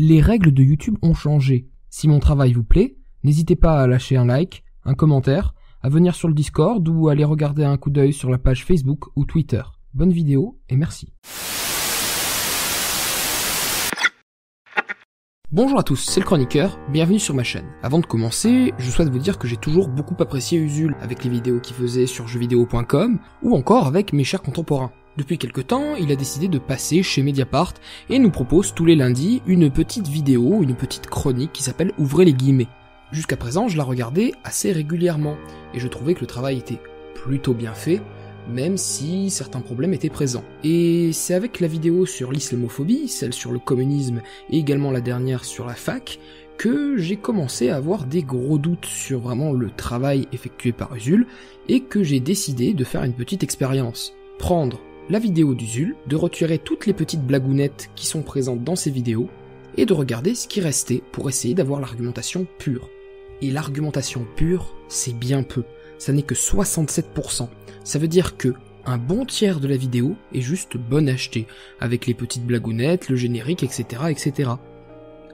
Les règles de YouTube ont changé. Si mon travail vous plaît, n'hésitez pas à lâcher un like, un commentaire, à venir sur le Discord ou à aller regarder un coup d'œil sur la page Facebook ou Twitter. Bonne vidéo et merci. Bonjour à tous, c'est le Chroniqueur, bienvenue sur ma chaîne. Avant de commencer, je souhaite vous dire que j'ai toujours beaucoup apprécié Usul avec les vidéos qu'il faisait sur jeuxvideo.com ou encore avec mes chers contemporains. Depuis quelque temps, il a décidé de passer chez Mediapart et nous propose tous les lundis une petite vidéo, une petite chronique qui s'appelle Ouvrez les guillemets. Jusqu'à présent, je la regardais assez régulièrement et je trouvais que le travail était plutôt bien fait, même si certains problèmes étaient présents. Et c'est avec la vidéo sur l'islamophobie, celle sur le communisme et également la dernière sur la fac, que j'ai commencé à avoir des gros doutes sur vraiment le travail effectué par Usul et que j'ai décidé de faire une petite expérience. Prendre la vidéo d'Usul, de retirer toutes les petites blagounettes qui sont présentes dans ces vidéos et de regarder ce qui restait pour essayer d'avoir l'argumentation pure. Et l'argumentation pure, c'est bien peu. Ça n'est que 67%. Ça veut dire que un bon tiers de la vidéo est juste bonne à acheter, avec les petites blagounettes, le générique, etc., etc.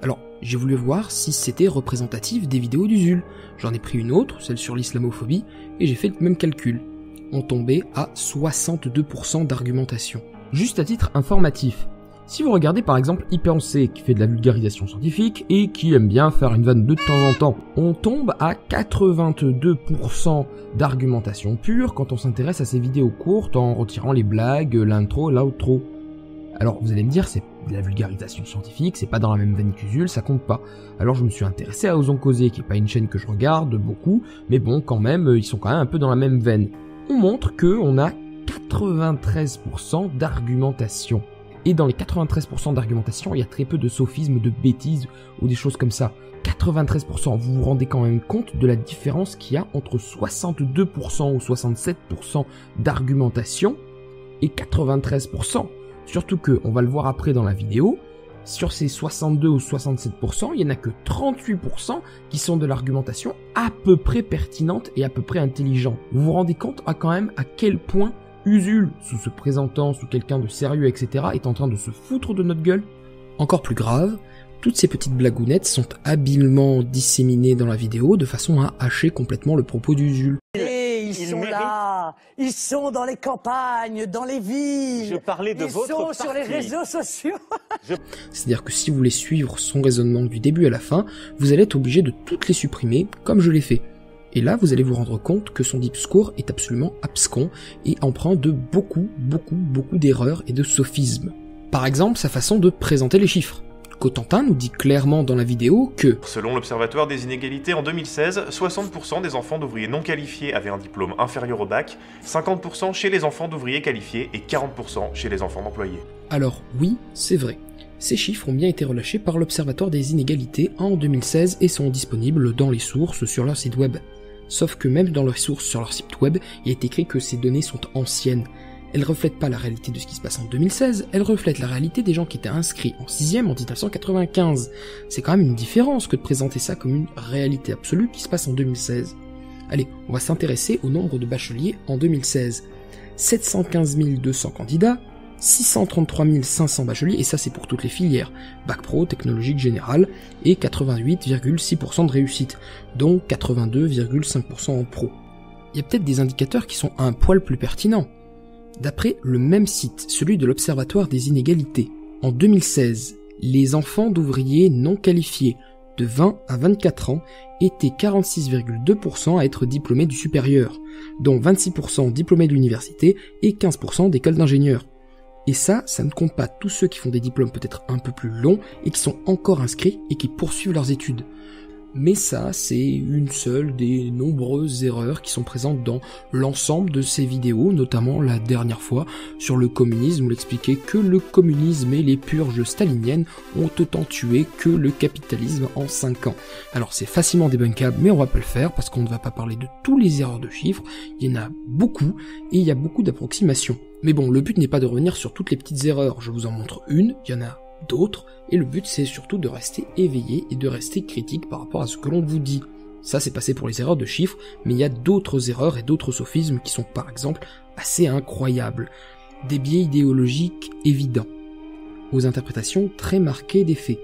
Alors, j'ai voulu voir si c'était représentatif des vidéos d'Usul. J'en ai pris une autre, celle sur l'islamophobie, et j'ai fait le même calcul. On tombait à 62% d'argumentation. Juste à titre informatif, si vous regardez par exemple Hyperencé qui fait de la vulgarisation scientifique et qui aime bien faire une vanne de temps en temps, on tombe à 82% d'argumentation pure quand on s'intéresse à ces vidéos courtes en retirant les blagues, l'intro, l'outro. Alors vous allez me dire, c'est de la vulgarisation scientifique, c'est pas dans la même veine qu'Usul, ça compte pas. Alors je me suis intéressé à Osons Causer, qui est pas une chaîne que je regarde beaucoup, mais bon quand même, ils sont quand même un peu dans la même veine. On montre que on a 93% d'argumentation. Et dans les 93% d'argumentation, il y a très peu de sophismes, de bêtises ou des choses comme ça. 93%, vous vous rendez quand même compte de la différence qu'il y a entre 62% ou 67% d'argumentation et 93%. Surtout que, on va le voir après dans la vidéo, sur ces 62 ou 67%, il n'y en a que 38% qui sont de l'argumentation à peu près pertinente et à peu près intelligente. Vous vous rendez compte à quel point Usul, sous se présentant sous quelqu'un de sérieux, etc., est en train de se foutre de notre gueule. Encore plus grave, toutes ces petites blagounettes sont habilement disséminées dans la vidéo de façon à hacher complètement le propos d'Usul. Ils sont là, ils sont dans les campagnes, dans les villes, je parlais de votre ils sont sur les réseaux sociaux. C'est-à-dire que si vous voulez suivre son raisonnement du début à la fin, vous allez être obligé de toutes les supprimer, comme je l'ai fait. Et là, vous allez vous rendre compte que son discours est absolument abscon et empreint de beaucoup d'erreurs et de sophismes. Par exemple, sa façon de présenter les chiffres. Cotentin nous dit clairement dans la vidéo que selon l'Observatoire des inégalités en 2016, 60% des enfants d'ouvriers non qualifiés avaient un diplôme inférieur au bac, 50% chez les enfants d'ouvriers qualifiés et 40% chez les enfants d'employés. Alors oui, c'est vrai. Ces chiffres ont bien été relâchés par l'Observatoire des inégalités en 2016 et sont disponibles dans les sources sur leur site web. Sauf que même dans leurs sources sur leur site web, il est écrit que ces données sont anciennes. Elles reflètent pas la réalité de ce qui se passe en 2016, elles reflètent la réalité des gens qui étaient inscrits en 6ème en 1995. C'est quand même une différence que de présenter ça comme une réalité absolue qui se passe en 2016. Allez, on va s'intéresser au nombre de bacheliers en 2016. 715 200 candidats, 633 500 bacheliers, et ça c'est pour toutes les filières, bac pro, technologique générale, et 88,6% de réussite, dont 82,5% en pro. Il y a peut-être des indicateurs qui sont un poil plus pertinents. D'après le même site, celui de l'Observatoire des inégalités, en 2016, les enfants d'ouvriers non qualifiés de 20 à 24 ans étaient 46,2% à être diplômés du supérieur, dont 26% diplômés de l'université et 15% d'école d'ingénieurs. Et ça ne compte pas tous ceux qui font des diplômes peut-être un peu plus longs et qui sont encore inscrits et qui poursuivent leurs études. Mais ça, c'est une seule des nombreuses erreurs qui sont présentes dans l'ensemble de ces vidéos, notamment la dernière fois sur le communisme où il expliquait que le communisme et les purges staliniennes ont autant tué que le capitalisme en 5 ans. Alors c'est facilement débunkable, mais on va pas le faire parce qu'on ne va pas parler de tous les erreurs de chiffres, il y en a beaucoup et il y a beaucoup d'approximations. Mais bon, le but n'est pas de revenir sur toutes les petites erreurs, je vous en montre une, il y en a d'autres, et le but c'est surtout de rester éveillé et de rester critique par rapport à ce que l'on vous dit. Ça c'est passé pour les erreurs de chiffres, mais il y a d'autres erreurs et d'autres sophismes qui sont par exemple assez incroyables. Des biais idéologiques évidents, aux interprétations très marquées des faits,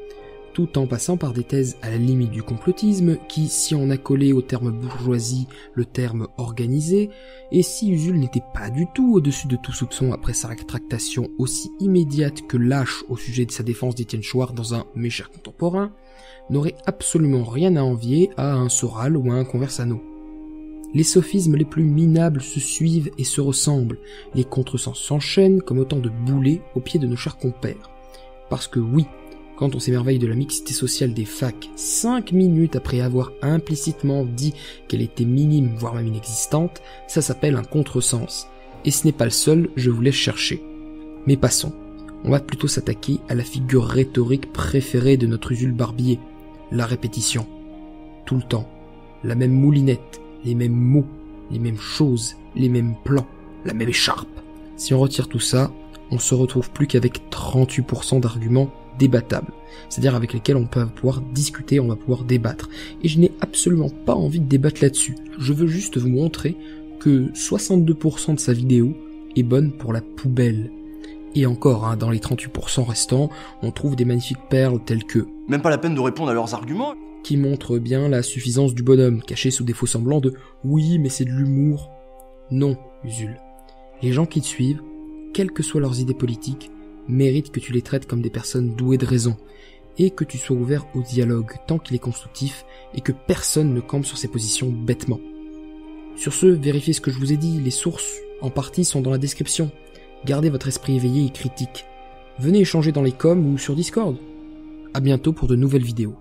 tout en passant par des thèses à la limite du complotisme qui, si on a collé au terme bourgeoisie le terme organisé, et si Usul n'était pas du tout au-dessus de tout soupçon après sa rétractation aussi immédiate que lâche au sujet de sa défense d'Étienne Chouard dans un Mes chers contemporains, n'aurait absolument rien à envier à un Soral ou à un Conversano. Les sophismes les plus minables se suivent et se ressemblent, les contresens s'enchaînent comme autant de boulets aux pieds de nos chers compères. Parce que oui, quand on s'émerveille de la mixité sociale des facs 5 minutes après avoir implicitement dit qu'elle était minime, voire même inexistante, ça s'appelle un contresens. Et ce n'est pas le seul, je vous laisse chercher. Mais passons, on va plutôt s'attaquer à la figure rhétorique préférée de notre Usul Barbier, la répétition. Tout le temps, la même moulinette, les mêmes mots, les mêmes choses, les mêmes plans, la même écharpe. Si on retire tout ça, on se retrouve plus qu'avec 38% d'arguments débattables, c'est-à-dire avec lesquels on va pouvoir discuter, on va pouvoir débattre. Et je n'ai absolument pas envie de débattre là-dessus. Je veux juste vous montrer que 62% de sa vidéo est bonne pour la poubelle. Et encore, dans les 38% restants, on trouve des magnifiques perles telles que « Même pas la peine de répondre à leurs arguments !» qui montre bien la suffisance du bonhomme, caché sous des faux semblants de « oui, mais c'est de l'humour ». Non, Usul. Les gens qui te suivent, quelles que soient leurs idées politiques, méritent que tu les traites comme des personnes douées de raison, et que tu sois ouvert au dialogue tant qu'il est constructif, et que personne ne campe sur ses positions bêtement. Sur ce, vérifiez ce que je vous ai dit, les sources, en partie, sont dans la description. Gardez votre esprit éveillé et critique. Venez échanger dans les coms ou sur Discord. À bientôt pour de nouvelles vidéos.